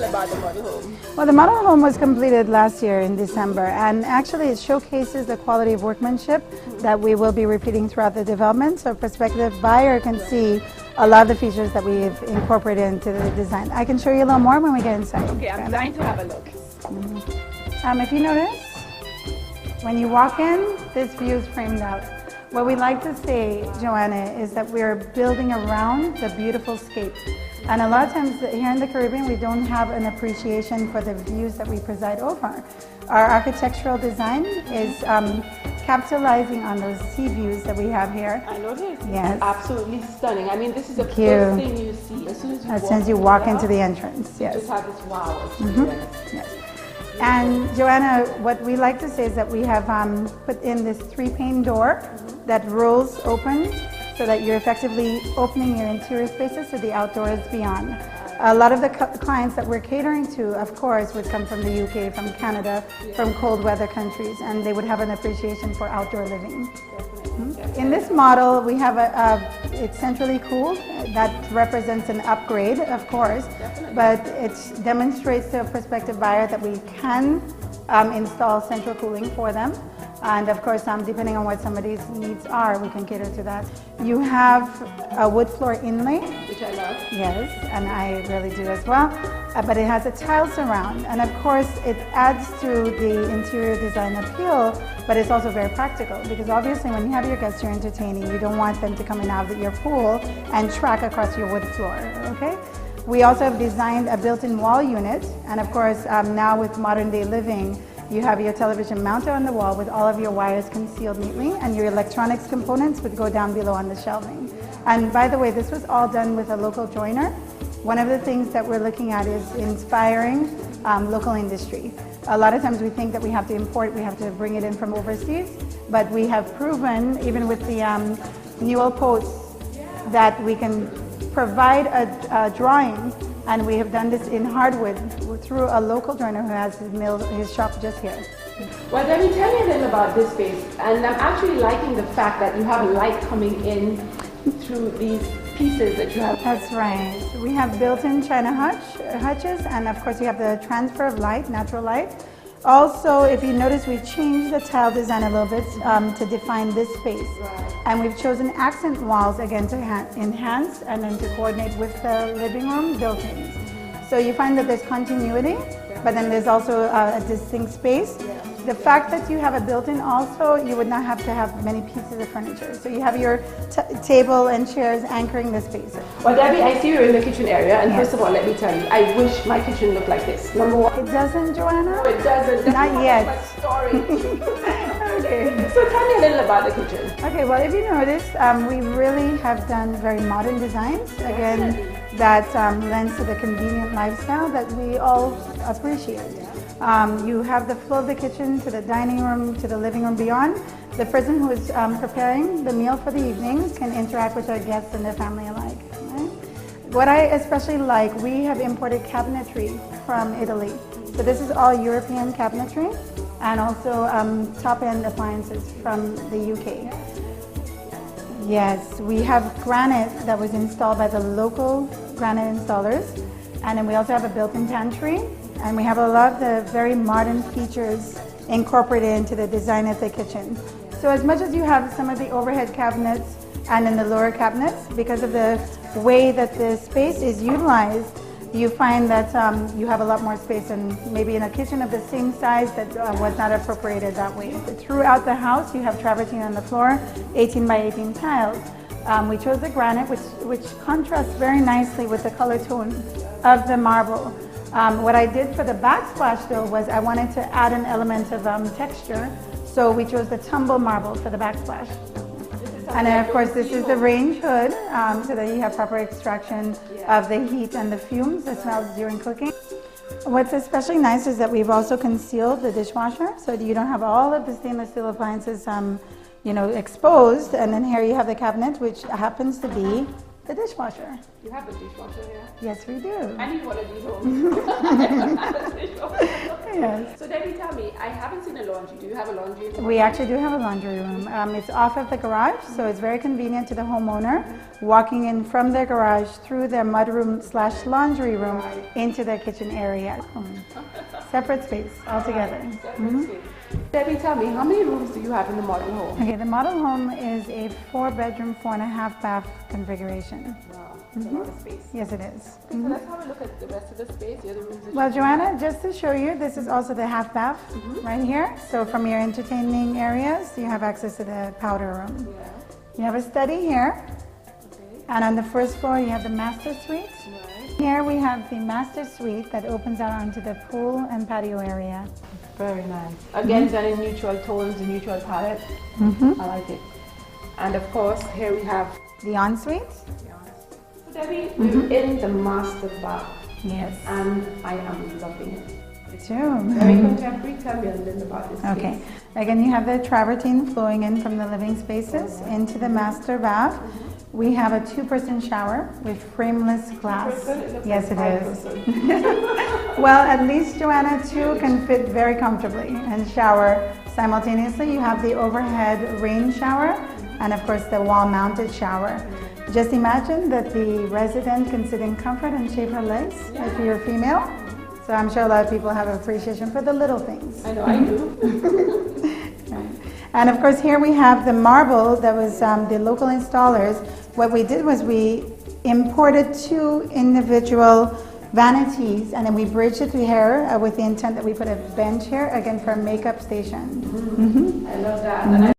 about the model home? Well, the model home was completed last year in December, and actually it showcases the quality of workmanship that we will be repeating throughout the development, so a prospective buyer can see a lot of the features that we've incorporated into the design. I can show you a little more when we get inside. Okay, I'm dying to have a look. If you notice, when you walk in, this view is framed out. What we like to say, Joanna, is that we're building around the beautiful scape. And a lot of times here in the Caribbean, we don't have an appreciation for the views that we preside over. Our architectural design is capitalizing on those sea views that we have here. I noticed. Yes. Absolutely stunning. I mean, this is the first thing you see as soon as you walk into the entrance. Yes. You just have this wow experience. Yes. And Joanna, what we like to say is that we have put in this 3-pane door that rolls open so that you're effectively opening your interior spaces to the outdoors beyond. A lot of the clients that we're catering to, of course, would come from the UK, from Canada, from cold weather countries, and they would have an appreciation for outdoor living. In this model, we have it's centrally cooled. That represents an upgrade, of course, but it demonstrates to a prospective buyer that we can install central cooling for them. And of course, depending on what somebody's needs are, we can cater to that. You have a wood floor inlay. Which I love. Yes, and I really do as well. But it has a tile surround. And of course, it adds to the interior design appeal, but it's also very practical because obviously when you have your guests you're entertaining, you don't want them to come in out of your pool and track across your wood floor, okay? We also have designed a built-in wall unit. And of course, now with modern day living, you have your television mounted on the wall with all of your wires concealed neatly, and your electronics components would go down below on the shelving. And by the way, this was all done with a local joiner. One of the things that we're looking at is inspiring local industry. A lot of times we think that we have to import, we have to bring it in from overseas, but we have proven, even with the Newell posts, that we can provide a drawing. And we have done this in hardwood through a local joiner who has his shop just here. Well, Debbie, tell me a little about this space. And I'm actually liking the fact that you have light coming in through these pieces that you have. That's right. We have built-in China hutches, and of course you have the transfer of light, natural light. Also, if you notice, we changed the tile design a little bit to define this space. Right. And we've chosen accent walls, again, to enhance and then to coordinate with the living room built-ins. So you find that there's continuity, but then there's also a distinct space. Yeah. The fact that you have a built-in also, you would not have to have many pieces of furniture. So you have your table and chairs anchoring the space. Well, Debbie, I see you're in the kitchen area, and first of all, let me tell you, I wish my kitchen looked like this. Number one. It doesn't, Joanna? No, it doesn't. Not yet. That's my story. Okay. So tell me a little about the kitchen. Okay, well, if you notice, we really have done very modern designs. Again, that lends to the convenient lifestyle that we all appreciate. You have the flow of the kitchen to the dining room, to the living room beyond. The person who is preparing the meal for the evening can interact with our guests and their family alike. Right? What I especially like, we have imported cabinetry from Italy. So this is all European cabinetry and also top-end appliances from the UK. Yes, we have granite that was installed by the local granite installers. And then we also have a built-in pantry. And we have a lot of the very modern features incorporated into the design of the kitchen. So as much as you have some of the overhead cabinets and in the lower cabinets, because of the way that the space is utilized, you find that you have a lot more space than maybe in a kitchen of the same size that was not appropriated that way. Throughout the house, you have travertine on the floor, 18 by 18 tiles. We chose the granite, which contrasts very nicely with the color tone of the marble. What I did for the backsplash though was I wanted to add an element of texture, so we chose the tumble marble for the backsplash. And then of course this is the range hood, so that you have proper extraction of the heat and the fumes that smells during cooking. What's especially nice is that we've also concealed the dishwasher, so you don't have all of the stainless steel appliances exposed. And then here you have the cabinet, which happens to be The dishwasher. You have a dishwasher here? Yes, we do. I need one of these homes. Yes. So Debbie, tell me, I haven't seen a laundry. Do you have a laundry? We actually do have a laundry room. It's off of the garage, so it's very convenient to the homeowner walking in from their garage through their mudroom / laundry room into their kitchen area. Separate space altogether. Separate space. Debbie, tell me, how many rooms do you have in the model home? Okay, the model home is a 4-bedroom, 4.5 bath configuration. Wow, that's a lot of space. Yes, it is. So let's have a look at the rest of the space, the other rooms. Well, Joanna, just to show you, this is also the half bath right here. So from your entertaining areas, you have access to the powder room. Yeah. You have a study here. Okay. And on the first floor, you have the master suite. Right. Here we have the master suite that opens out onto the pool and patio area. Very nice. Again, done in neutral tones, a neutral palette. I like it. And of course, here we have The ensuite. So Debbie, we're in the master bath. Yes. And I am loving it. It's true. Very contemporary. Tell me a little about this space. Okay. Again, you have the travertine flowing in from the living spaces into the master bath. We have a 2-person shower with frameless glass. Yes, it is. Well, at least, Joanna, 2 can fit very comfortably and shower simultaneously. You have the overhead rain shower and, of course, the wall-mounted shower. Just imagine that the resident can sit in comfort and shave her legs if you're female. So I'm sure a lot of people have appreciation for the little things. I know, I do. And of course, here we have the marble that was the local installers. What we did was we imported 2 individual vanities, and then we bridged it here with the intent that we put a bench here, again, for a makeup station. I love that. And